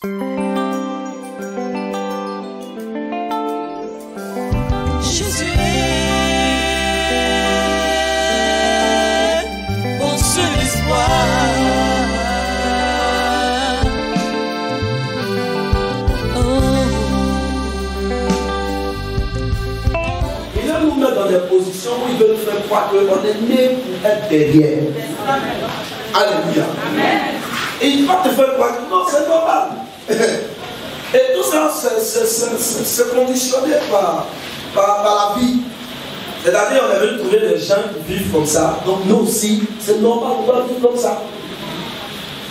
Jésus est mon seul espoir. Il veut nous mettre dans des positions où il veut nous faire croire qu'on est né pour être derrière. Alléluia. Et il va te faire croire que non, c'est normal. Et tout ça, c'est conditionné par la vie. C'est-à-dire, on est venu trouver des gens qui vivent comme ça. Donc nous aussi, c'est normal, on doit vivre comme ça.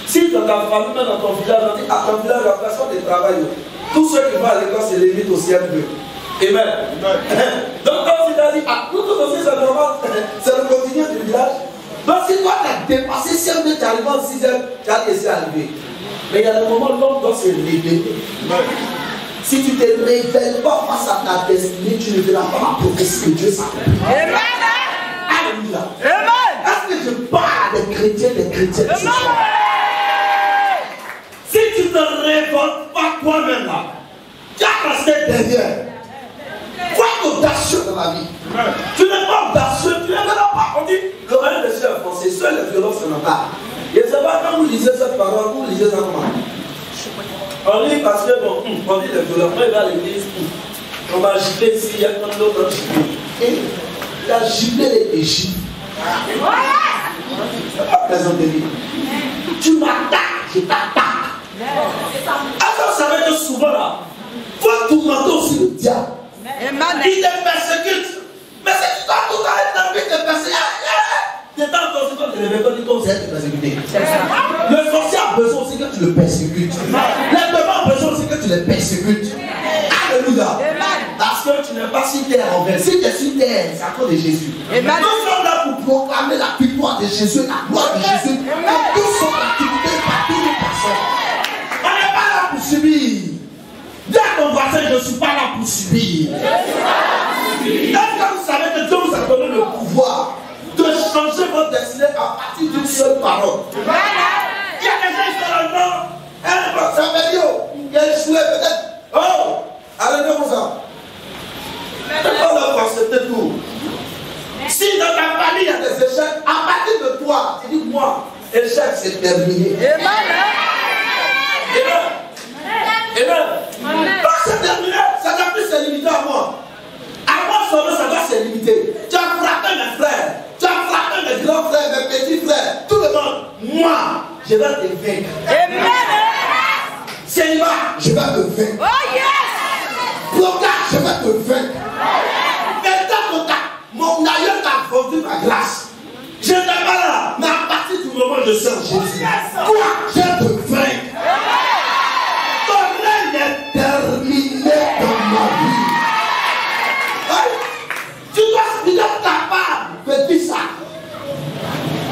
Si dans ta famille, dans ton village, on dit, à ton village, la personne de travail, tous ceux qui vont à l'école, c'est les mythes au ciel bleu. Amen. Donc quand tu as dit, ah, nous tous aussi, c'est normal, c'est le quotidien du village. Donc si toi, tu as dépassé 5 minutes, tu arrives en 6 heures, tu as laissé arriver. Mais il y a des moments où l'homme doit se révéler. Si tu ne te révèles pas face à ta destinée, tu ne verras pas la prophétie que Dieu s'appelle. Amen. Alléluia. Amen. Est-ce que je parle des chrétiens ce soir? Si tu ne te révoltes pas toi-même là, tu as resté derrière. Quoi d'audacieux dans la vie? Tu n'es pas audacieux, tu ne verras pas. On dit, le royaume des cieux est français, seule la violence se n'entend. Et c'est pas quand vous lisez cette parole, vous lisez ça comment? On lit parce que bon, on dit le violence, il va à l'église, on va gifler ici, il y a comme d'autres gifler. Et il a giflé les gifles. C'est pas présenté lui. Tu m'attaques, je t'attaque. Alors vous savez que souvent là, il faut tourmenter aussi le diable. Il te persécute. Mais c'est toi tout à l'heure, il te persécute. Tu t'es entendu quand tu le réveilles, comme c'est te persécuter. Le sorcier a besoin aussi que tu le persécutes. Les démons ont besoin aussi que tu les persécutes. Alléluia. Parce que tu n'es pas sur terre en fait. Si tu es sur terre, c'est à cause de Jésus. Nous sommes là pour proclamer la victoire de Jésus, la gloire de Jésus. Et tous sont activités par toutes les personnes. On n'est pas là pour subir. Dis à ton voisin, je ne suis pas là pour subir. Est-ce que vous savez que Dieu vous a donné le pouvoir de changer votre destinée à partir d'une seule parole? Il y a des gens qui sont là dedans. Ça veut dire, il a échoué peut-être. Oh, arrêtez-vous ça. On va accepter tout. Si dans ta famille il y a des échecs, à partir de toi, tu dis moi, échec c'est terminé. Donc c'est terminé, ça n'a plus se limiter à moi. À moi seulement ça va se limiter. Tu as frappé mes frères, tu as frappé mes grands frères, mes petits frères, tout le monde. Moi, je vais te vaincre. Seigneur, je vais te vaincre. Oh yes! Blocage, je vais te vaincre. Maintenant, mon aïeul t'a vendu ma grâce. Je n'étais pas là, mais à partir du moment où je sers Jésus, toi, je te vaincre. Ton règne est terminé dans ma vie. Tu dois être capable de dire ça.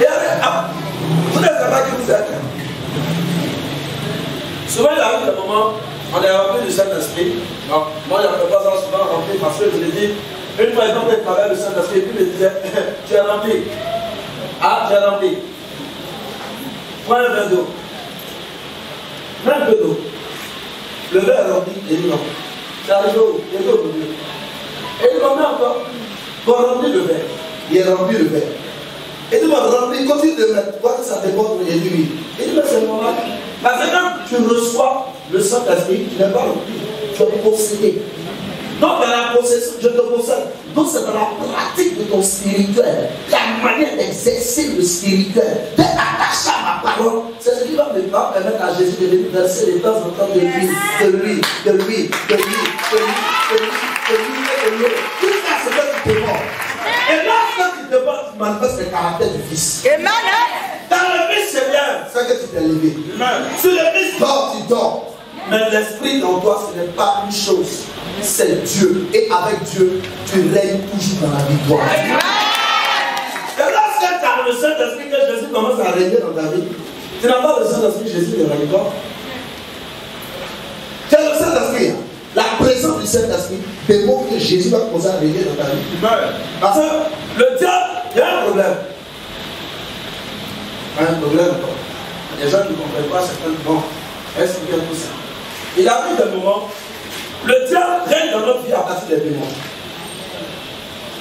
Et vous n'êtes pas qui vous êtes. Souvent, il arrive des moments, on est rempli du Saint-Esprit. Moi, je ne fais pas ça souvent rempli parce que je l'ai dit. Une fois, il m'a parlé du Saint-Esprit et puis il me disait, tu es rempli. Ah, tu es rempli. Prends un verre d'eau. Mets un peu d'eau. Le verre est rempli. Il dit non. C'est arrivé où? Il est au milieu. Et il m'a mis encore. Pour remplir le verre. Il est rempli le verre. Et il m'a rempli, continue de mettre. Vois que ça dépend de lui. Il dit, mais c'est normal. Parce que quand tu reçois le Saint-Esprit, tu n'es pas rempli. Tu es possédé. Donc dans la possession, je te possède. Donc c'est dans la pratique de ton spirituel, la manière d'exercer le spirituel, d'être attaché à ma parole. C'est ce qui va me permettre à Jésus de venir verser les temps en temps de lui. Tout ça, c'est ce qui te porte. Et lorsque tu te portes, tu manifestes le caractère du Fils. Amen. Dans le Fils, c'est bien, c'est que tu t'es levé. Sur le Fils, tu dors. Mais l'esprit en toi, ce n'est pas une chose. C'est Dieu. Et avec Dieu, tu règnes toujours dans la victoire. Et lorsque tu as le Saint-Esprit que Jésus commence à régner dans ta vie, tu n'as pas le Saint-Esprit, Jésus ne règne pas. Tu as le Saint-Esprit. La présence du Saint-Esprit démontre que Jésus va commencer à régner dans ta vie. Parce que le diable, il y a un problème. Il y a un problème encore. Les gens ne comprennent pas certains. Bon, est-ce qu'il y a tout ça? Il arrive des moments, le diable règne dans notre vie à partir des démons.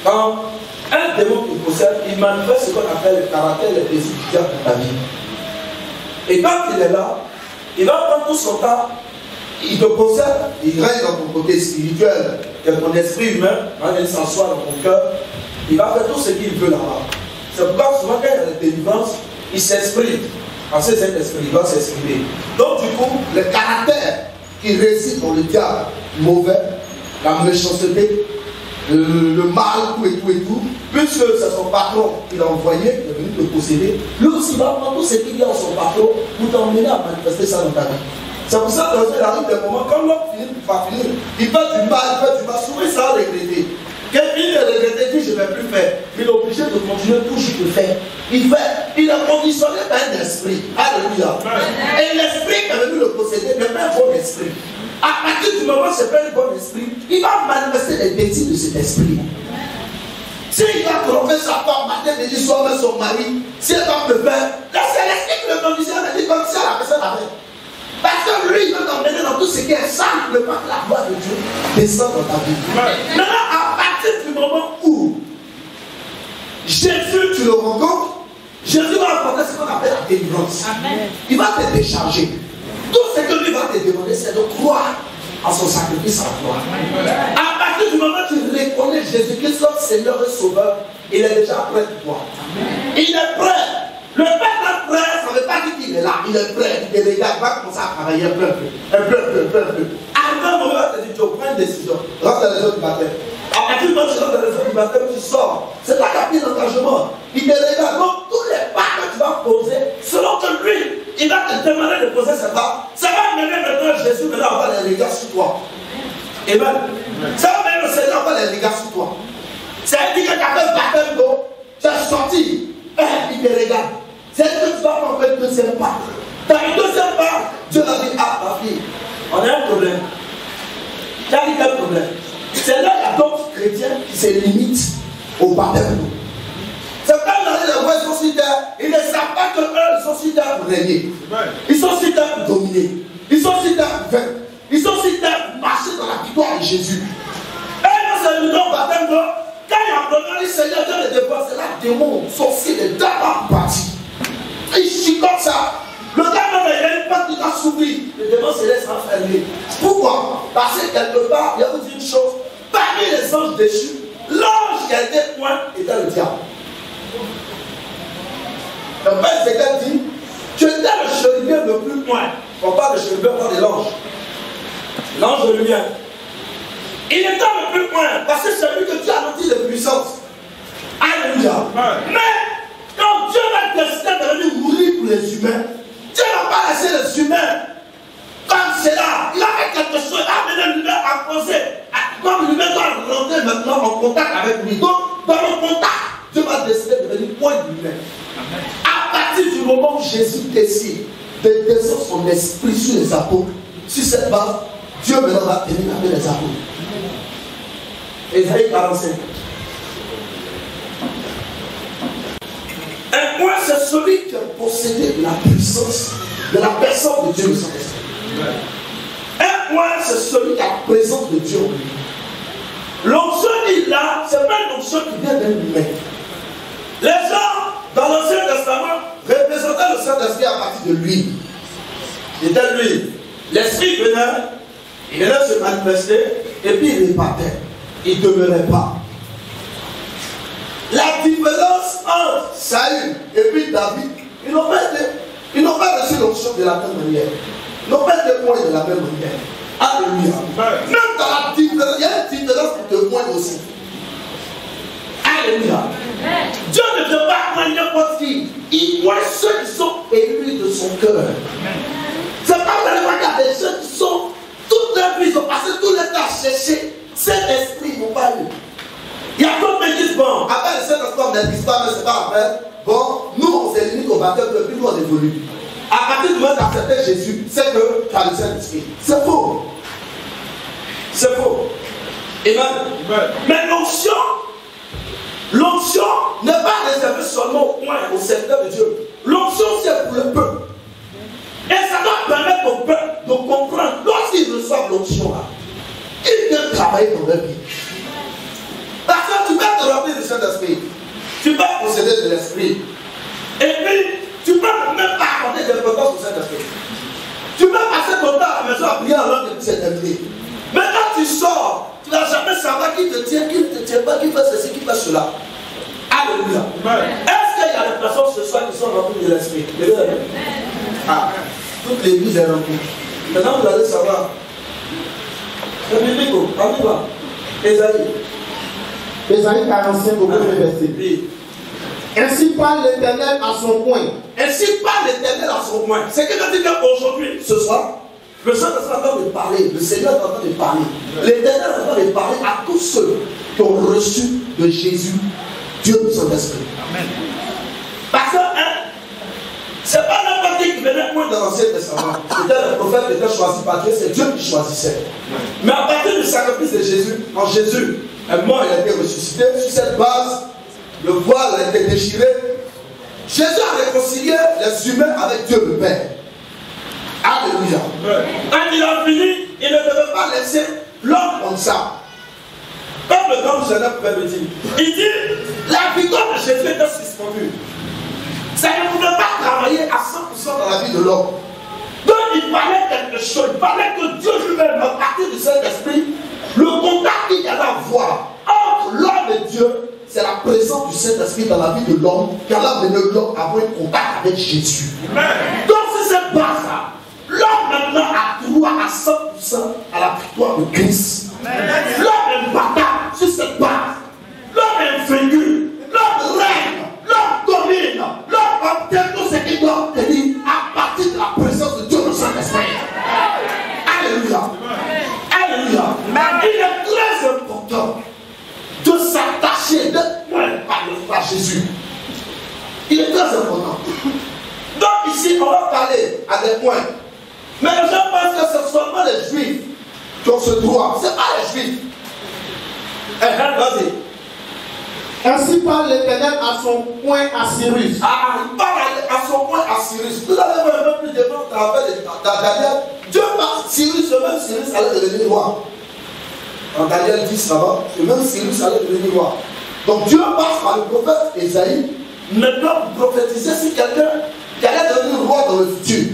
Quand un démon qui possède, il manifeste ce qu'on appelle le caractère, les désirs du diable dans ta vie. Et quand il est là, il va prendre tout son temps, il te possède, il règne dans ton côté spirituel, dans ton esprit humain, quand il s'assoit dans ton cœur, il va faire tout ce qu'il veut là-bas. C'est pourquoi souvent quand il y a la délivrance, il s'exprime. Parce que cet esprit, il va s'exprimer. Donc du coup, le caractère qui réside dans le diable mauvais, la méchanceté, le mal, tout et tout, puisque c'est son patron qui l'a envoyé, qui est venu te posséder, lui aussi va prendre tout ce qu'il y a en son patron pour t'emmener à manifester ça dans ta vie. C'est pour ça qu'il arrive des moments, quand l'homme finit par finir, il fait du mal, souvent ça regretter. Quelqu'un a regretté, dit je ne vais plus faire. Il est obligé de continuer toujours de faire. Il est conditionné par un esprit. Alléluia. Et l'esprit qui est venu le posséder n'est pas un bon esprit. À partir du moment où ce n'est pas un bon esprit, il va manifester les bêtises de cet esprit. S'il va tromper sa femme, matin, midi, soir, avec son mari, si elle va me faire, là c'est l'esprit qui le conditionne, elle dit comme ça la personne avait. Parce que lui, il va t'emmener dans tout ce qui est simple, pas que la gloire de Dieu descend dans ta vie. Maintenant, à partir du moment où Jésus, tu le rencontres, Jésus va apporter ce qu'on appelle la délivrance. Amen. Il va te décharger. Tout ce que lui va te demander, c'est de croire en son sacrifice en toi. À partir du moment où tu reconnais Jésus-Christ comme Seigneur et Sauveur, il est déjà prêt pour toi. Amen. Il est prêt. Le Père est prêt, ça ne veut pas dire qu'il est là. Il est prêt. Il te regarde, va commencer à travailler un peu. À un moment, il va te dire, tu prends une décision. Rentre dans les autres du baptême. À partir du moment où tu rentres dans les autres du baptème, tu sors. C'est là qu'il y a pris l'engagement. Il te regarde. Donc, tous les pas que tu vas poser, selon que lui, il va te demander de poser ces pas, ça va mener maintenant Jésus, maintenant on va les regards sur toi. Amen. Ça va mener le Seigneur, on va les regards sur toi. C'est-à-dire que tu as fait le baptême d'eau, tu as sorti, il te regarde. C'est-à-dire que tu vas prendre le deuxième pas. Dans le deuxième pas, Dieu va dire, ah, ma fille, on a un problème. Tu as dit quel problème? C'est là qu'il y a d'autres chrétiens qui se limitent au baptême d'eau. C'est quand les voix sont sur terre, ils ne savent pas qu'eux, ils sont sur terre pour régner. Ils sont sur terre pour dominer. Ils sont sur terre pour vaincre. Ils sont sur terre pour marcher dans la victoire de Jésus. Et nous, c'est le nom baptême d'eau. Quand il y a un problème, le Seigneur Dieu les dévoile, c'est là démon, sorcier, les démons partis. Il chicote ça. Le gars, il y a une porte qui va s'ouvrir. Le démon se laisse enfermer. Pourquoi? Parce que quelque part, il y a vous dire une chose. Parmi les anges déchus, l'ange qui a été point était le diable. Le Père Ézéchiel dit, tu étais le chérubin le plus loin. On parle de chérubin, on parle de l'ange. L'ange de lumière. Il était le plus loin parce que c'est lui que Dieu a donné de puissance. Alléluia. Mais quand Dieu va décider de venir mourir pour les humains, Dieu ne va pas laisser les humains comme c'est là. Il a fait quelque chose, il a amené l'humain à poser. Comme l'humain doit rentrer maintenant en contact avec lui. Donc, dans le contact, Dieu va décider de venir point de l'humain. À partir du moment où Jésus décide de descendre son esprit sur les apôtres, sur cette base, Dieu maintenant va tenir avec les apôtres. Ésaïe 45. Un point, c'est celui qui a possédé de la puissance, de la personne de Dieu le Saint-Esprit. Un point, c'est celui qui a la présence de Dieu. L'onction qu'il a, ce n'est pas une onction qui vient d'un humain. Les gens, dans l'Ancien Testament, représentaient le Saint-Esprit à partir de l'huile. C'était l'huile. L'Esprit venait, il venait se manifester, et puis il repartait. Il ne demeurait pas. La différence entre Saül et puis David, ils n'ont pas reçu l'onction de la même manière. Ils n'ont pas été témoins de la même manière. Alléluia. Même dans la différence, il y a une différence de témoins aussi. Alléluia. Dieu ne veut pas prendre n'importe qui. Il voit ceux qui sont élus de son cœur. C'est pas vraiment qu'il y a des gens qui sont toute leur vie, ils ont passé tout le temps à chercher. Cet esprit, ils n'ont pas eu. Il y a d'autres qui disent, bon, après le Saint-Esprit, on n'existe pas, mais c'est pas après. Bon, nous, on s'est limite au baptême, puis nous, on évolue. À partir du moment où tu as accepté Jésus, c'est que tu as le Saint-Esprit. C'est faux. C'est faux. Amen. Mais l'onction n'est pas réservée seulement au point, au serviteur de Dieu. L'onction, c'est pour le peuple. Et ça doit permettre au peuple de comprendre. Lorsqu'il travailler dans leur vie. Parce que tu vas te remplir du Saint-Esprit. Tu vas posséder de l'Esprit. Et puis, tu peux même pas accorder d'importance au Saint-Esprit. Tu peux passer ton temps à la maison à prier alors que c'est terminé. Mais quand tu sors, tu ne vas jamais savoir qui te tient, qui ne te tient pas, qui fait ceci, qui fait cela. Alléluia. Est-ce qu'il y a des personnes ce soir qui sont remplies de l'Esprit? Ah, toute l'église est remplie. Maintenant, vous allez savoir. C'est biblique, on y va. Ésaïe 45, au premier verset. Ainsi parle l'Éternel à son coin. Ainsi parle l'Éternel à son coin. C'est que quand tu dis qu'aujourd'hui, ce soir, le Saint-Esprit est en train de parler, le Seigneur est en train de parler. L'Éternel est en train de parler à tous ceux qui ont reçu de Jésus, Dieu de son esprit. Amen. Parce que, c'est pas n'importe qui venait point dans l'Ancien Testament. C'était le prophète qui était choisi par Dieu, c'est Dieu qui choisissait. Mais à partir du sacrifice de Jésus, quand Jésus est mort, il a été ressuscité, sur cette base, le voile a été déchiré. Jésus a réconcilié les humains avec Dieu le Père. Alléluia. Quand il a fini, il ne devait pas laisser l'homme comme ça. Comme le grand Genève pouvait le dire. Il dit, la victoire de Jésus était suspendue. Ça ne pouvait pas travailler à 100% dans la vie de l'homme. Donc il fallait quelque chose. Il fallait que Dieu lui-même, à partir du Saint-Esprit, le contact qu'il allait avoir entre l'homme et Dieu, c'est la présence du Saint-Esprit dans la vie de l'homme qui allait amener l'homme à avoir un contact avec Jésus. Donc c'est cette base-là. L'homme maintenant a droit à 100% à la victoire de Christ. L'homme est battant sur cette base. L'homme est vaincu. L'homme règne. L'homme domine. L'homme obtient tout ce qu'il doit obtenir à partir de la présence de Dieu dans son esprit. Alléluia. Alléluia. Il est très important de s'attacher, d'être point par Jésus. Il est très important. Donc ici, on va parler à des points. Mais les gens pensent que ce ne sont pas les Juifs qui ont ce droit. Ce n'est pas les Juifs. Vas-y. Ainsi parle l'Éternel à son coin à Cyrus. Il parle à son coin à Cyrus. Vous allez voir un peu plus de temps à travers Daniel. Dieu parle Cyrus, le même Cyrus allait devenir roi. En Daniel 10, là-bas, le même Cyrus allait devenir roi. Donc Dieu passe par le prophète Ésaïe, maintenant pour prophétiser sur quelqu'un qui allait devenir roi dans le futur.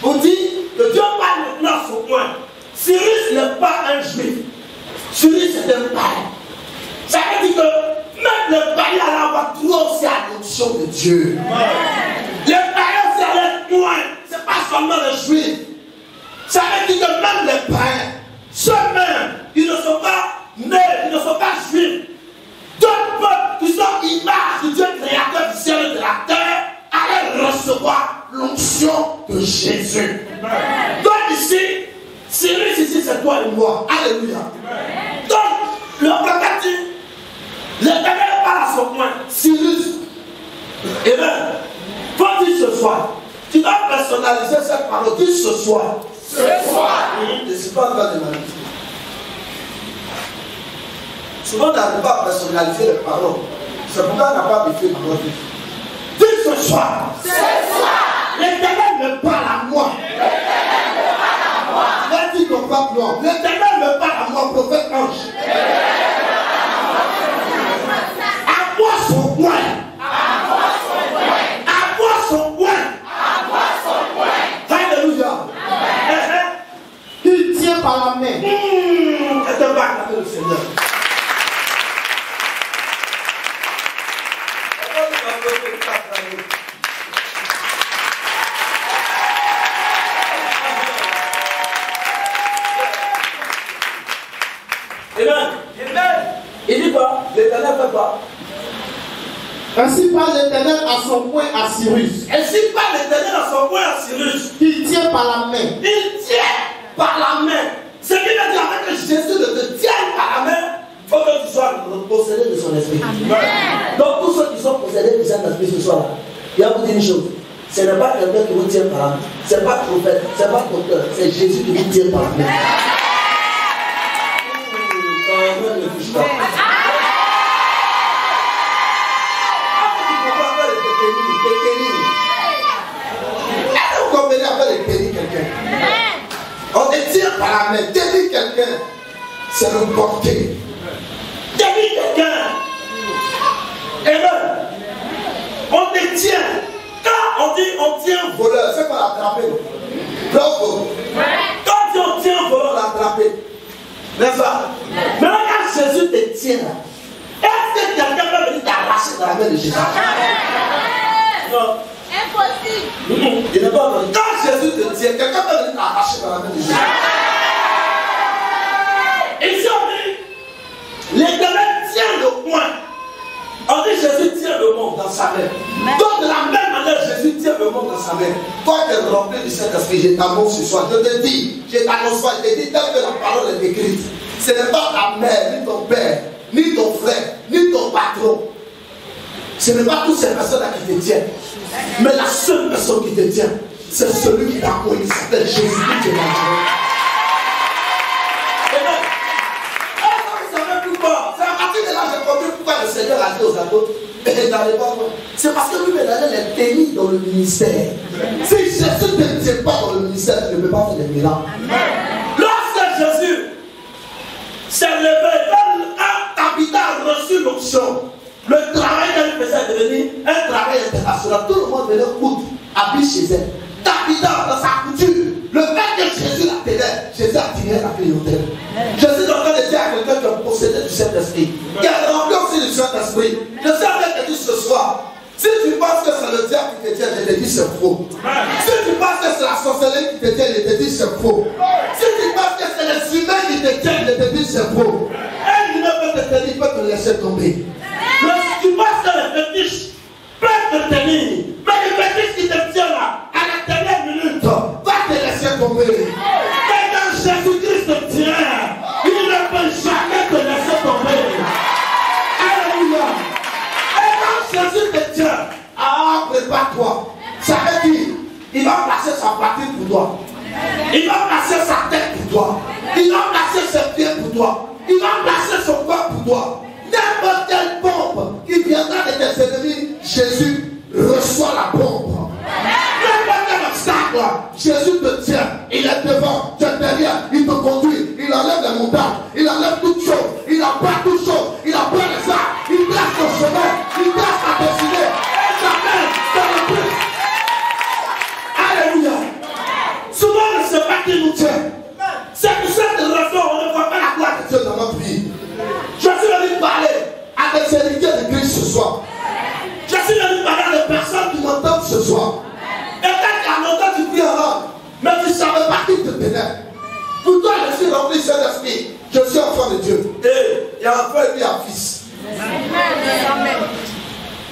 On dit que Dieu parle maintenant à son coin. Cyrus n'est pas un juif. Cyrus est un païen. Ça veut dire que même les païens allaient avoir droit aussi à l'onction de Dieu. Les païens aussi allaient loin. Ce n'est pas seulement les juifs. Ça veut dire que même les païens, ceux-mêmes, ils ne sont pas nés, ils ne sont pas juifs. D'autres peuples qui sont images du Dieu créateur du ciel et de la terre allaient recevoir l'onction de Jésus. Donc ici, Cyrus ici c'est toi et moi. Alléluia. Donc, le prophète dit, l'Éternel parle à son coin. Cyrus, et bien, faut dire ce soir, tu dois personnaliser cette parole. Dis ce soir. Ce soir. Je ne suis pas en train de manipuler. Souvent, on n'arrive pas à personnaliser les paroles. C'est pourquoi on n'a pas vécu dans notre vie. Dis ce soir. Ce soir. L'Éternel me parle à moi. L'Éternel me parle à moi. Va dire ton pape noir. L'Éternel me parle à moi, prophète ange. À moi son coin. À moi son coin. À moi son coin. À moi son coin. Alléluia. Il tient par la main. Je te parle avec le Seigneur. Amen. Il dit quoi? L'Éternel fait quoi? Ainsi parle l'Éternel à son coin à Cyrus. Ainsi parle l'Éternel à son coin à Cyrus. Il tient par la main. Il tient par la main. Ce qui veut dire avec que Jésus ne te tienne par la main, il faut que tu sois possédé de son esprit. Amen. Donc tous ceux qui sont possédés de son esprit ce soir-là, il y a vous dire une chose. Ce n'est pas quelqu'un qui vous tient par la main. Ce n'est pas prophète, ce n'est pas docteur, c'est Jésus qui vous tient par la main. Vous comprenez avec les bénis quelqu'un? On te tient par la main, délie quelqu'un. c'est le porter. Tenir quelqu'un. Amen. On te tient. Quand on dit on tient un voleur, c'est qu'on l'a attrapé. Bravo. Quand on tient un voleur, on l'a attrapé. N'est-ce pas? Maintenant, quand Jésus te tient, est-ce que quelqu'un peut venir t'arracher dans la main de Jésus? Non. Impossible. Il n'est pas entendu. Quand Jésus te tient, quelqu'un peut venir t'arracher dans la main de Jésus. Ici on dit, l'Éternel tient le point. On dit Jésus tient le monde dans sa main. Donc de la même manière, Jésus tient le monde dans sa main. Toi qui es rempli du Saint-Esprit, je t'annonce ce soir. Je te dis, je t'annonce pas, je te dis tel que la parole est écrite. Ce n'est pas ta mère, ni ton père, ni ton frère, ni ton patron. Ce n'est pas toutes ces personnes-là qui te tiennent. Mais la seule personne qui te tient, c'est celui qui t'a connu. Il s'appelle Jésus-Christ de Nazareth. C'est à partir de là que j'ai compris pourquoi le Seigneur a dit aux apôtres, c'est parce que lui, il est béni dans le ministère. Si Jésus ne tient pas dans le ministère, tu ne peux pas faire des miracles. Lorsque Jésus s'est levé, quand Tabitha a reçu l'option, le travail qu'elle faisait devenir un travail international, tout le monde venait coudre, habiller chez elle. Tabitha, dans sa couture, le fait que Jésus la tenait, Jésus a tiré la clientèle. Jésus est en train de dire à quelqu'un qui a possédé du Saint-Esprit, qui a rempli aussi du Saint-Esprit. Je sais avec te dire ce soir, si tu penses que c'est le diable qui te tient, je te dis c'est faux. Si tu penses que c'est la sorcellerie qui te tient, je te dis c'est faux. Si tu penses que c'est les humains qui te tiennent, je te dis c'est faux. Un humain peut te tenir, peut te laisser tomber. Tu penses que les fétiches peuvent te tenir, mais les fétiches qui te tiennent là, à la dernière minute, va te laisser tomber. Mais quand Jésus-Christ te tient, il ne peut jamais te laisser tomber. Alléluia. Et quand Jésus te tient, prépare-toi. Ça veut dire, il va placer sa poitrine pour toi. Il va placer sa tête pour toi. Il va placer ses pieds pour toi. Il va placer son corps pour toi. N'importe quelle pompe qui viendra de tes ennemis, Jésus reçoit la pompe. N'importe quel obstacle, Jésus te tient. Il est devant, tu es derrière, il te conduit, il enlève les montagnes, il enlève toutes choses, il apprend toutes choses, il apprend les arts, il trace ton chemin, il trace ta destinée. Et jamais dans le plus. Alléluia. Souvent, ce n'est pas qui nous tient. C'est pour cette raison on ne voit pas la gloire de Dieu dans notre vie. Je suis venu parler à des héritiers de Christ ce soir. Je suis venu parler à des personnes qui m'entendent ce soir. Et quand longtemps tu pries en langue, mais tu ne savais pas qui te tenait. Pour toi, je suis rempli de Saint-Esprit. Je suis enfant de Dieu. Et il y a un frère et un fils.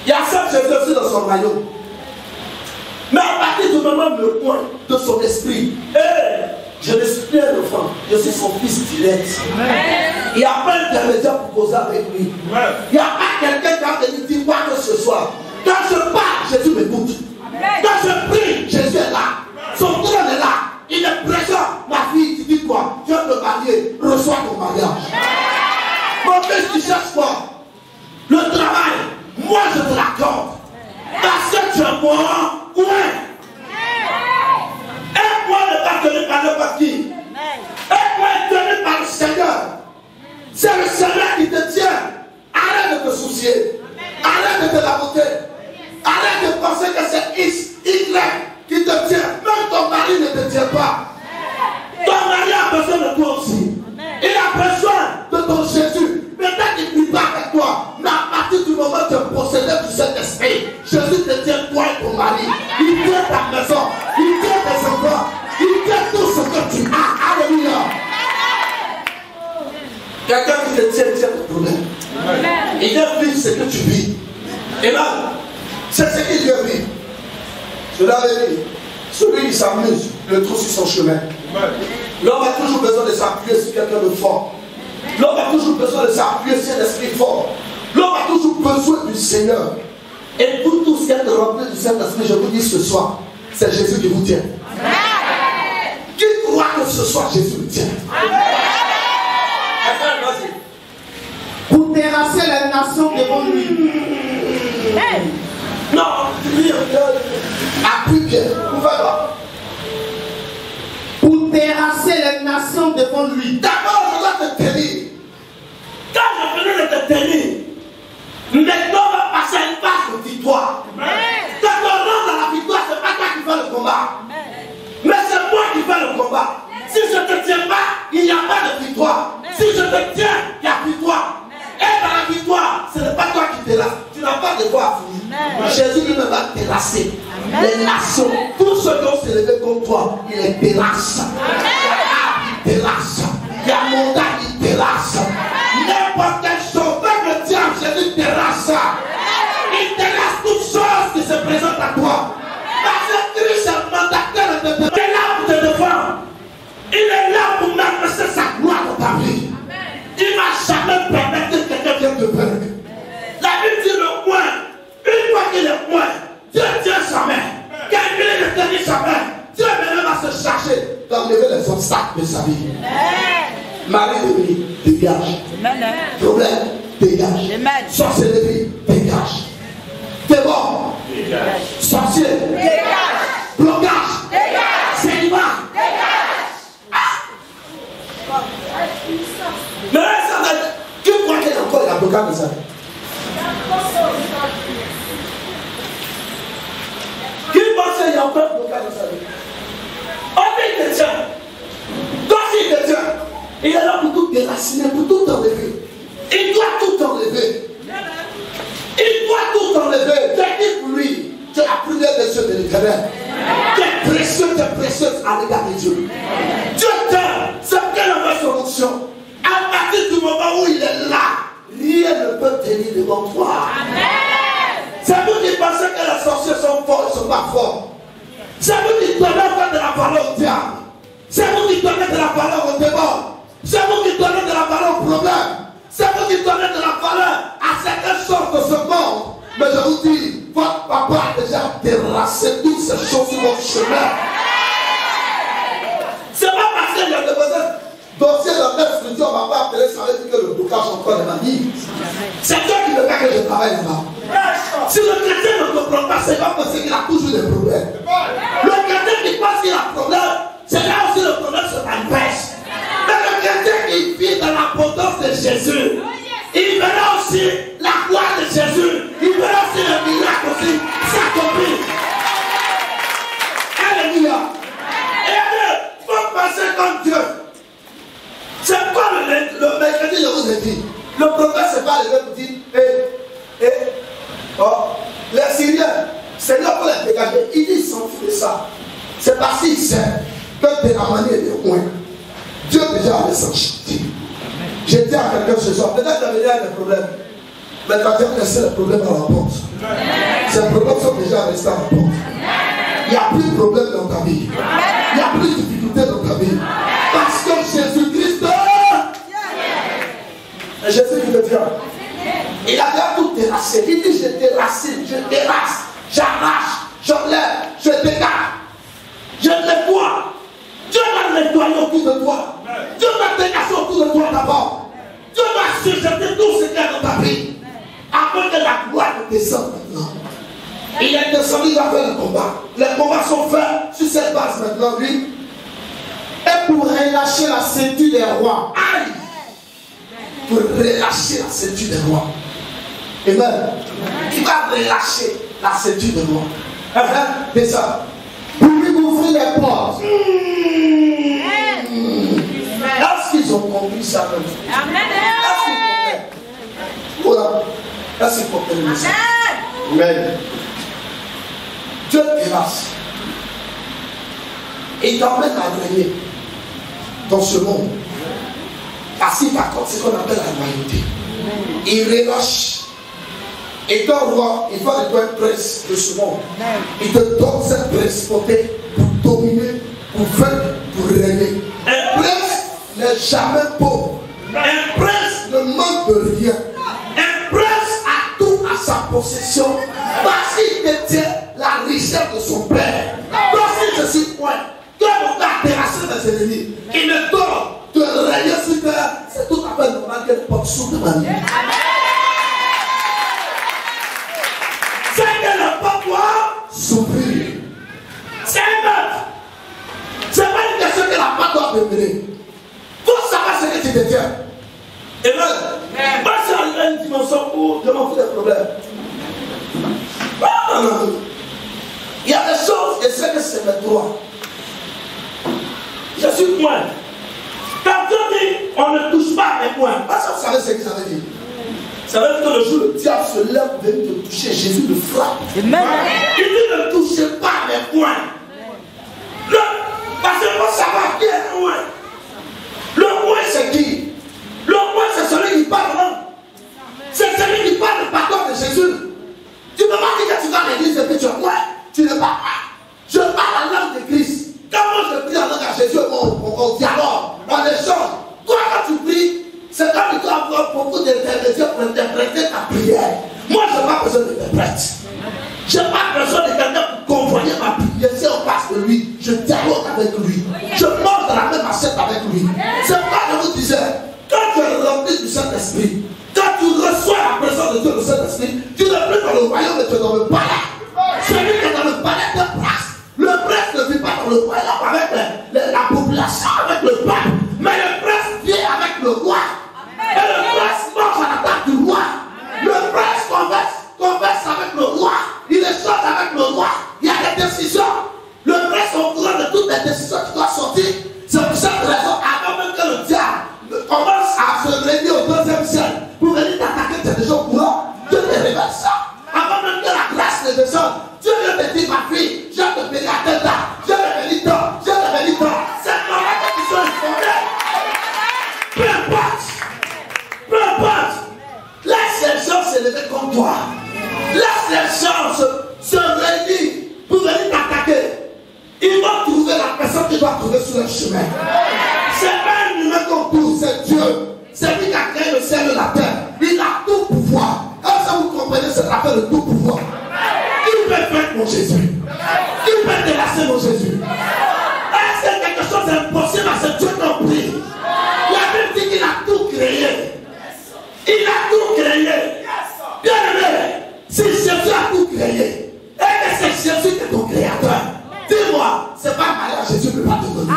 Il y a ça Jésus aussi dans son royaume. Mais à partir du moment où le point de son esprit, je ne suis plus un enfant, je suis son fils direct. Il n'y a pas d'intermédiaire pour causer avec lui. Il n'y a pas quelqu'un qui va venir dire quoi que ce soit. Quand je parle, Jésus m'écoute. Quand je prie, Jésus est là. Son trône est là. Il est présent. Ma fille, tu dis quoi? Tu viens te marier, reçois ton mariage. Mon fils, tu cherches quoi? Le travail, moi je te l'accorde. Parce que tu es mort, ouais. Aide-moi ne pas tenu par n'importe qui. Aide-moi être tenu par le Seigneur. C'est le Seigneur qui te tient. Arrête de te soucier. Arrête de te laboter. Arrête de penser que c'est X, Y qui te tient. Même ton mari ne te tient pas. Ton mari a besoin de toi aussi. Il a besoin de ton Jésus. Peut-être qu'il ne vit pas avec toi. Mais à partir du moment où tu es possédé du Saint-Esprit, Jésus te tient toi et ton mari. Il tient ta maison. Il tient tes enfants. Il tient tout ce que tu as. Alléluia. Quelqu'un qui te tient tes problèmes. Il vient vivre ce que tu vis. Et là, c'est ce qu'il vient vivre. Je l'avais dit. Celui qui s'amuse, le trouve sur son chemin. L'homme a toujours besoin de s'appuyer sur quelqu'un de fort. L'homme a toujours besoin de s'appuyer sur un esprit fort. L'homme a toujours besoin du Seigneur. Et pour tous qui êtes remplis du Saint-Esprit, je vous dis ce soir, c'est Jésus qui vous tient. Amen. Qui croit que ce soir Jésus vous tient? Pour terrasser les nations devant lui. Non, appuie bien. Pour terrasser les nations devant lui. D'abord, je dois te tenir. te tenir. Maintenant, on va passer à une phase de victoire. Quand on rentre dans la victoire, ce n'est pas toi qui fais le combat. Mais c'est moi qui fais le combat. Si je ne te tiens pas, il n'y a pas de victoire. Si je te tiens, il y a victoire. Et dans la victoire, ce n'est pas toi qui terrasses. Tu n'as pas de quoi à finir. Jésus lui-même va terrasser les nations. Tous ceux qui ont se levé contre toi, il les terrasse. Il terrasse. Il y a montagne, il terrasse. N'importe quelle chose, même le diable, Jésus terrasse. Il terrasse toutes choses qui se présentent à toi. Parce que Christ est mandataire de te. Il est là pour te défendre. Il est là pour manifester sa gloire dans ta vie. Il ne va jamais permettre que quelqu'un vienne te perdre. La Bible dit le moins. Une fois qu'il est moins, Dieu tient sa main. Quand il est tenir sa main, Dieu même va se charger d'enlever les obstacles de sa vie. Marie de vie, dégage. Problème, dégage. Sorcellerie, dégage. Démon, sorcier, dégage. Blocage, dégage. Célibat, dégage. Mais ça va être. Qui croit qu'il y a encore un blocage de ça? Qui pense qu'il y a encore un blocage de sa vie? On est chrétien. Quand il est chrétien, il est là pour tout déraciner, pour tout enlever. Il doit tout enlever. Il doit tout enlever. J'ai dit pour lui, tu as pris les cieux de l'Éternel. Tu es précieuse à l'égard de Dieu. Dieu t'aime. C'est quelle est la solution? À partir du moment où il est là, rien ne peut tenir devant toi. C'est vous qui pensez que les sorciers sont forts, ils ne sont pas forts. C'est vous qui donnez de la valeur au diable. C'est vous qui donnez de la valeur au démon. C'est vous qui donnez de la valeur au problème. C'est vous qui donnez de la valeur à certaines choses de ce monde. Mais je vous dis, votre papa a déjà terrassé toutes ces choses sur votre chemin. C'est pas parce qu'il y a des besoins. Dossier de tête structure, on va pas appeler, ça veut dire que le blocage encore est ma vie. C'est toi qui veux pas que je travaille là-bas. Si le chrétien ne comprend pas, c'est pas parce qu'il a toujours des problèmes. Le chrétien qui pense qu'il a un problème, c'est là aussi le problème se manifeste. Mais le chrétien qui vit dans l'abondance de Jésus, il verra aussi la gloire de Jésus. Il verra aussi le miracle aussi s'accomplir. Alléluia. Et il faut penser comme Dieu. C'est quoi le mercredi, je vous ai dit. Le prophète s'est pas levé pour dire, les Syriens, c'est là pour les dégager. Il dit, s'en fout de ça. C'est parce qu'il sait que de la manière de loin, Dieu déjà avait s'en chuter. J'ai dit à quelqu'un ce soir, peut-être qu'il y avait des problèmes. Mais quand tu as laissé les problèmes à la porte, ces problèmes sont déjà restés à la porte. Il n'y a plus de problème dans ta vie. Il n'y a plus de difficultés dans ta vie. Parce que Jésus-Christ, Jésus qui te vient, il a déjà tout terrassé. Il dit, je déracine, je terrasse, j'arrache, j'enlève, je dégage, je nettoie. Dieu va nettoyer autour de toi. Dieu va dégager autour de toi d'abord. Dieu va surjeter tout ce qu'il y a dans ta vie. Après que la gloire descende maintenant. Il est descendu, il va faire le combat. Les combats sont faits sur cette base maintenant, lui. Et pour relâcher la ceinture des rois. Aïe! Pour relâcher la ceinture des rois. Amen. Il va relâcher la ceinture des rois. C'est ça. Pour lui ouvrir les portes. Est-ce qu'ils ont compris ça? Amen. Est-ce qu'ils comprennent? Voilà. Est-ce qu'ils comprennent ça? Amen. Dieu terrasse. Et il t'emmène à régner dans ce monde. Parce qu'il t'accorde ce qu'on appelle la royauté. Il relâche. Et ton roi, il va de toi un prince de ce monde. Il te donne cette principauté pour dominer, pour vaincre, pour régner. Un prince n'est jamais pauvre. Un prince ne manque de rien. Un prince a tout à sa possession parce qu'il détient la richesse de son père. Donc si je suis point, que mon père a terrassé mes ennemis, il me donne de régner sur terre, c'est tout à fait normal qu'elle porte sous de ma vie. C'est qu'elle n'a pas quoi souffrir. C'est un meurtre. C'est pas une question qu'elle n'a pas droit de mener. Il faut savoir ce que tu détiens. Amen. Moi, c'est un dimension où je m'en fous des problèmes. Non. Il y a des choses, et c'est que c'est mes droits. Je suis point. Quand Dieu dit, on ne touche pas mes points. Parce que vous savez ce que ça veut dire. Ça veut dire que le jour où le diable se lève pour venir te toucher, Jésus le frappe. Amen. Il dit, ne touchez pas mes points. Parce que vous savez qui est le point. Le point, c'est qui? Le point, c'est celui qui parle, non? C'est celui qui parle du pardon de Jésus. Tu ne peux pas dire que tu vas à l'église et que tu es point. Tu ne parles pas. Je parle la langue de Christ. Quand moi je prie en langue à Jésus, on dialogue, on échange. Toi, quand tu pries, c'est quand tu dois avoir beaucoup d'intermédiaires pour interpréter ta prière. Moi, je n'ai pas besoin d'interprète. Je n'ai pas besoin de quelqu'un pour convoyer ma prière. Si on passe de lui, je dialogue avec lui. Je mange dans la même assiette avec lui. C'est pourquoi je vous disais, quand tu es rempli du Saint-Esprit, quand tu reçois la présence de Dieu, le Saint-Esprit, tu n'es plus dans le royaume, mais tu es dans le palais. Celui qui est dans le palais de place. Le prince ne vit pas dans le royaume avec la population, avec le peuple. Mais le prince vient avec le roi. Et le prince mange à la table du roi. Le prince converse avec le roi. Il échange avec le roi. Il y a des décisions. Le prince est au courant de toutes les décisions qui doivent sortir. C'est pour cette raison, avant même que le diable commence à se réunir au 2e ciel pour venir t'attaquer, tu es déjà au courant. Dieu te révèle ça. Avant même que la grâce ne descende, Dieu vient te dire, ma fille, je te bénis à tel temps, je te bénis tant, je te bénis tant. C'est dans la condition informée. Peu importe, laisse les gens s'élever comme toi. Laisse les gens se réunir pour venir t'attaquer. Ils vont trouver la personne qui doit trouver sur leur chemin. C'est pas un humain qu'on trouve, c'est Dieu. C'est lui qui a créé le ciel et la terre. Il a tout pouvoir. Comme ça vous comprenez cette affaire de tout pouvoir. Il peut faire mon Jésus. Il peut délasser mon Jésus. Est-ce que quelque chose d'impossible à ce Dieu qu'on prie? La Bible dit qu'il a tout créé. Il a tout créé. Bien aimé, si Jésus a tout créé, et que c'est Jésus qui est ton créateur, dis-moi, c'est pas un mariage, Jésus ne peut pas te donner.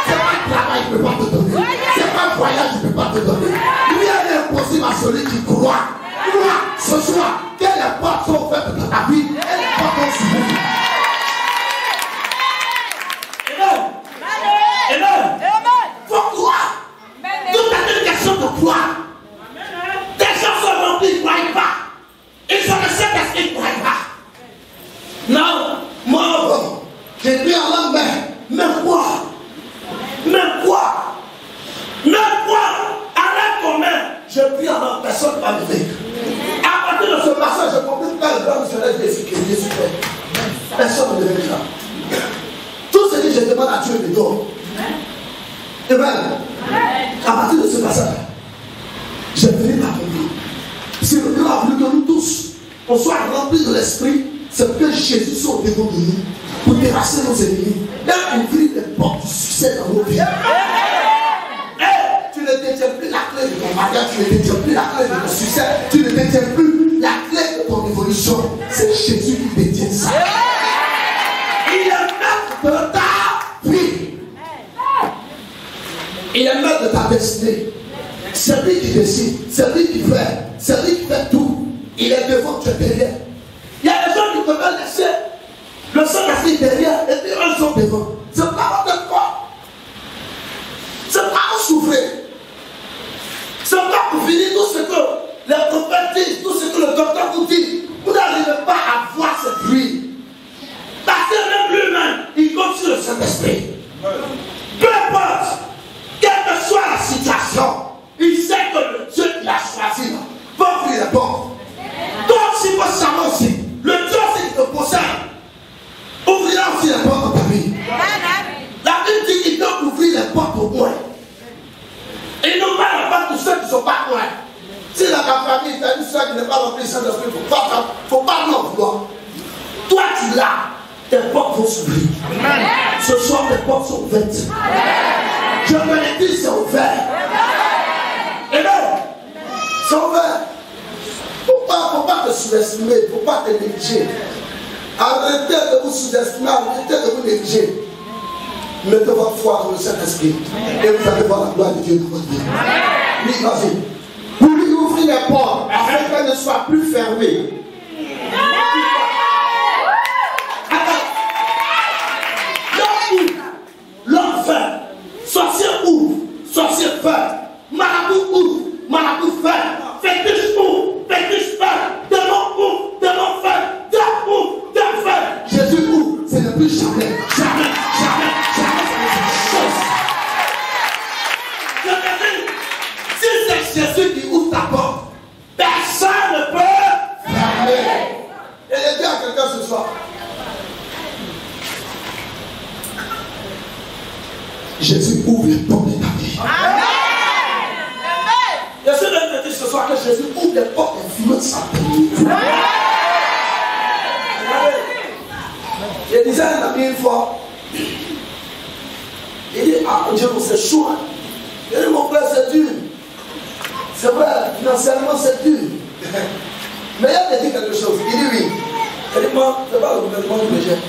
C'est pas un travail, il ne peut pas te donner. C'est pas un voyage, il ne peut pas te donner. Rien n'est impossible à celui qui croit. Crois ce soir que les portes sont ouvertes dans ta vie et les portes sont s'ouvrir. Amen. Faut croire. Tout est une question de croire. Des gens sont remplis, ils ne croient pas. Ils sont le Saint-Esprit, ils ne croient pas. Non, moi, j'ai pris en langue, mais quoi? Arrête ton main. Je prie en langue, personne ne va me dire. À partir de ce passage, je comprends que le grand missionnaire Jésus fait. Personne ne me dit là. Tout ce que je demande à Dieu, il me donne. Amen. À partir de ce passage, j'ai venu m'accomplir. Si le Dieu a voulu que nous tous, on soit remplis de l'esprit, c'est que Jésus soit au devant de nous pour terrasser nos ennemis et ouvrir les portes du succès dans nos vies. Tu ne détiens plus la clé de ton mariage, tu ne détiens plus la clé de ton succès, tu ne détiens plus la clé de ton évolution. C'est Jésus qui détient ça. Il est maître de ta vie. Il est maître de ta destinée. C'est lui qui décide, c'est lui qui fait, c'est lui qui fait tout. Il est devant, tu es derrière. Il y a des gens qui peuvent laisser le Saint-Esprit derrière et puis eux sont devant. C'est pas votre corps. C'est pas vous souffrir. C'est pas pour finir tout ce que les prophètes disent, tout ce que le docteur vous dit. Vous n'arrivez pas à voir cette pluie. Parce que même lui-même, il compte sur le Saint-Esprit. Peu importe, quelle que soit la situation, il sait que le Dieu qui l'a choisi va ouvrir les portes. Donc, si vous savez aussi, le Dieu qui te possède ouvrira aussi les portes de ta vie. La Bible dit qu'il doit ouvrir les portes au moins. Il ne parle pas de ceux qui ne sont pas loin. Si dans ta famille, tu as une soeur qui n'est pas remplie de Saint-Esprit, il ne faut pas l'en vouloir. Toi, tu l'as. Tes portes vont s'ouvrir. Ce soir, tes portes sont ouvertes. Je me l'ai dit, c'est ouvert. Amen. C'est ouvert. Il ne faut pas te sous-estimer, il ne faut pas te négliger. Arrêtez de vous sous-estimer, arrêtez de vous négliger. Mettez votre foi dans le Saint-Esprit et vous allez voir la gloire de Dieu dans votre vie. Oui, vas-y. Pour lui ouvrir les portes, afin qu'elle ne soit plus fermée. L'homme fait, sorcier ouvre, sorcier fait, marabout ouvre, marabout fait, fétiche ouvre, fétiche fait, démon ouvre, démon fait, diable ouvre, diable fait. Jésus ouvre, ce n'est plus jamais. Jamais, jamais, jamais cette chose. Je te dis, si c'est Jésus qui ouvre ta porte, personne ne peut fermer. Et je dis à quelqu'un ce soir, Jésus ouvre les portes de ta vie. Amen. Je suis venu te dire ce soir que Jésus ouvre les portes d'influence à ta vie. Je disais à un ami une fois, il dit, ah mon Dieu, c'est chaud. Il dit, mon frère, c'est dur. C'est vrai, financièrement, c'est dur. Mais il a dit quelque chose. Il dit oui. Il dit, moi, ce n'est pas le gouvernement qui me gère.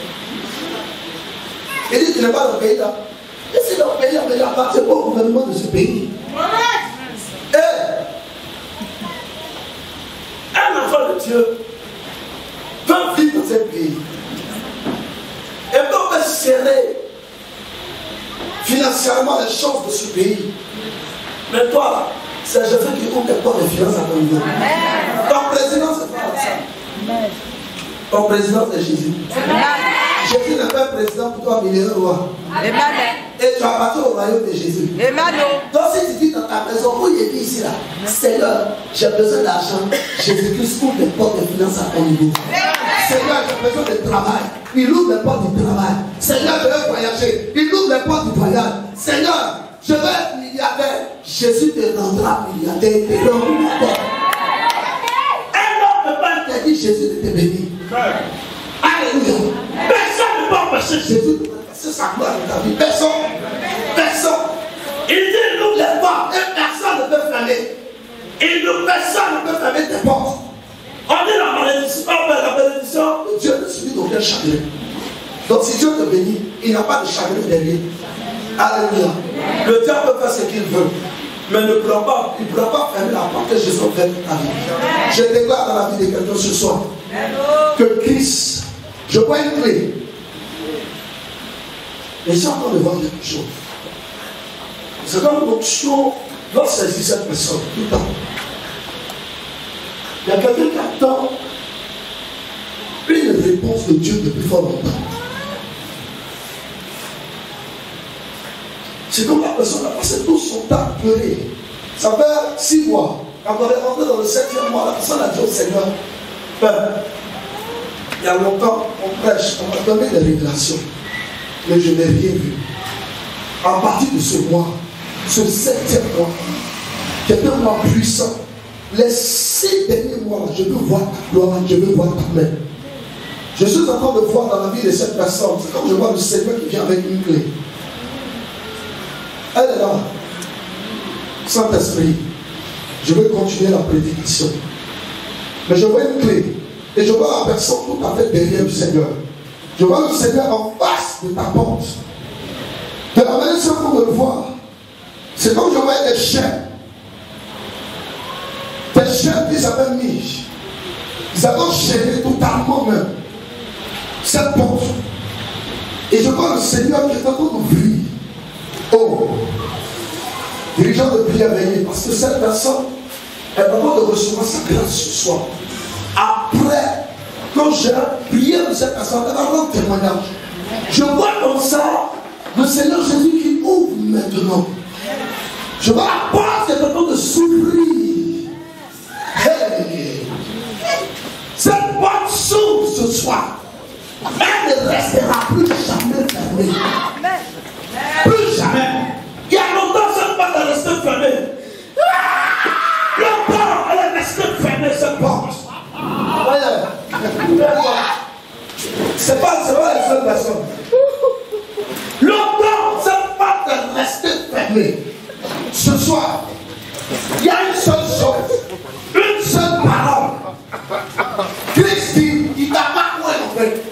Il dit, tu n'es pas le pays là. Et si le pays appartient pas au gouvernement de ce pays. Et un enfant de Dieu peut vivre dans ce pays. Et peut serrer financièrement les chances de ce pays. Mais toi, c'est Jésus qui ouvre les portes de finances à ton niveau. Ton président, c'est pas ça. Ton président, c'est Jésus. Jésus n'est pas président pour toi, mais il est roi. Et tu appartiens au royaume de Jésus. Donc si tu dis dans ta maison, où il est dit ici là, Seigneur, j'ai besoin d'argent, Jésus-Christ ouvre les portes de finances à ton niveau. Seigneur, j'ai besoin de travail, il ouvre les portes du travail. Seigneur, je veux voyager, il ouvre les portes du voyage. Seigneur, je veux être milliardaire, Jésus te rendra milliardaire, il te rend milliardaire. Un homme ne peut pas interdire Jésus de te bénir. Alléluia. Personne ne peut empêcher Jésus de c'est sa gloire de ta vie. Personne. Personne. Il dit, il ouvre les portes et personne ne peut fermer. Personne ne peut fermer tes portes. On dit la bénédiction de Dieu ne subit d'aucun chagrin. Donc si Dieu te bénit, il n'y a pas de chagrin derrière. Alléluia. Le diable peut faire ce qu'il veut. Mais il ne pourra pas fermer la porte que Jésus a ouverte dans ta vie. Je déclare dans la vie de quelqu'un ce soir que Christ, je vois une clé. Et j'ai encore de voir quelque chose. C'est comme l'option doit saisir cette personne tout le temps. Il y a quelqu'un qui attend une réponse de Dieu depuis fort longtemps. C'est comme la personne a passé tout son temps à pleurer. Ça fait 6 mois. Quand on est rentré dans le 7e mois, la personne a dit au Seigneur, Père, il y a longtemps, on prêche, on m'a donné des révélations. Mais je n'ai rien vu. À partir de ce mois, ce 7e mois, qui est un mois puissant, les 6 derniers mois, je veux voir ta gloire, je veux voir ta main. Je suis en train de voir dans la vie de cette personne, c'est comme je vois le Seigneur qui vient avec une clé. Elle est là. Saint-Esprit, je veux continuer la prédication. Mais je vois une clé. Et je vois la personne tout à fait derrière le Seigneur. Je vois le Seigneur en face de ta porte. De la même façon qu'on le voit, c'est comme je vois des chiens. Des chiens qui s'appellent Mich. Ils avaient enchaîné totalement même cette porte. Et je vois le Seigneur qui est en train d'ouvrir. Oh, dirigeant de prière, veillez, parce que cette personne est en train de recevoir sa grâce ce soir. Après, quand j'ai prié de cette personne, elle va rendre témoignage. Je vois comme ça le Seigneur Jésus qui ouvre maintenant. Je vois la porte qui est en train de s'ouvrir. Hey. Cette porte s'ouvre ce soir. Elle ne restera plus jamais fermée. Plus jamais. Il y a longtemps, cette porte est restée fermée. Longtemps, elle est restée fermée, cette porte. C'est pas la seule personne. Longtemps, cette porte est restée fermée. Ce soir, il y a une seule chose, une seule parole. Christ dit, il t'a pas quoi en fait.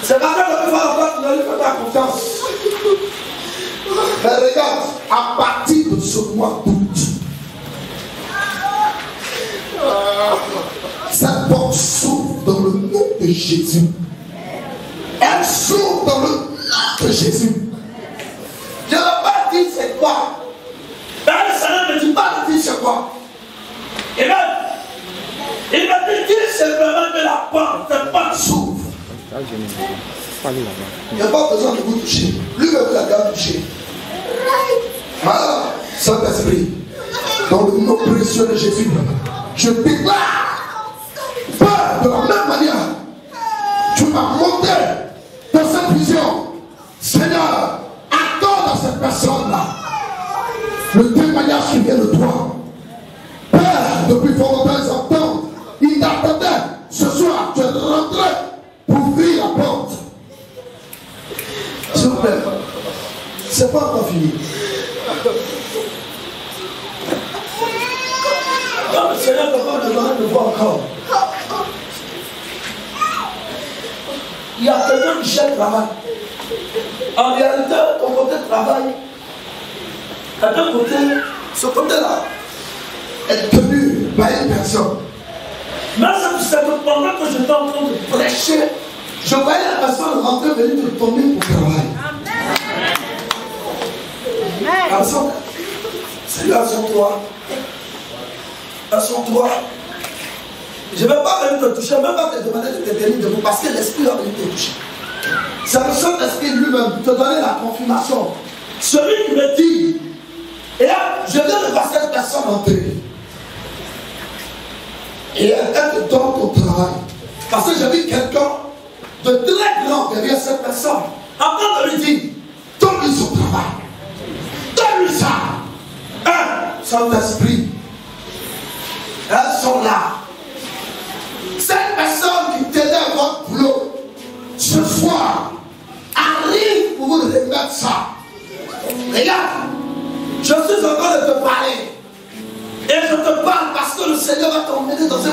C'est pas grave de faire la porte, ne lui fais pas confiance. Mais regarde, à partir de ce mois d'août, Cette porte s'ouvre dans le nom de Jésus. Elle s'ouvre dans le nom de Jésus. Je ne vais pas dire c'est quoi. Dans le Seigneur ne dit pas de dire c'est quoi. Il m'a dit dire simplement que la porte s'ouvre. Il n'y a pas besoin de vous toucher. Lui-même vous l'avez touché. Voilà, Saint-Esprit, dans le nom précieux de Jésus, je déclare, Père, de la même manière, tu m'as monté dans cette vision. Seigneur, accorde à cette personne-là le témoignage qui vient de toi. Père, depuis fort longtemps, ils entendent, ils t'attendaient. Ce soir, tu es rentré pour ouvrir la porte. S'il vous plaît, c'est pas encore fini. Non, le Seigneur ne peut pas demander de voir encore. Il y a quelqu'un qui cherche le travail. En réalité, ton côté de travail, à d'un côté, ce côté-là est tenu par une personne. Mais c'est pendant que j'étais en train de prêcher, je voyais la personne rentrer, venir te tomber pour travail. Amen. Seigneur, assure-toi. Assure-toi. Je ne vais pas venir te toucher, même pas te demander de te tenir debout, parce que l'esprit va venir te toucher. C'est le Saint-Esprit lui-même qui te donne la confirmation. Celui qui me dit, et là, je viens de voir cette personne entrer. Et elle te donne ton travail. Parce que j'ai vu quelqu'un de très grand derrière cette personne, en train de lui dire, donne-lui son travail. Donne-lui ça. Saint-Esprit. Elles sont là. Cette personne qui t'aidait à votre boulot, ce soir, arrive pour vous remettre ça. Regarde, je suis en train de te parler. Et je te parle parce que le Seigneur va t'emmener dans un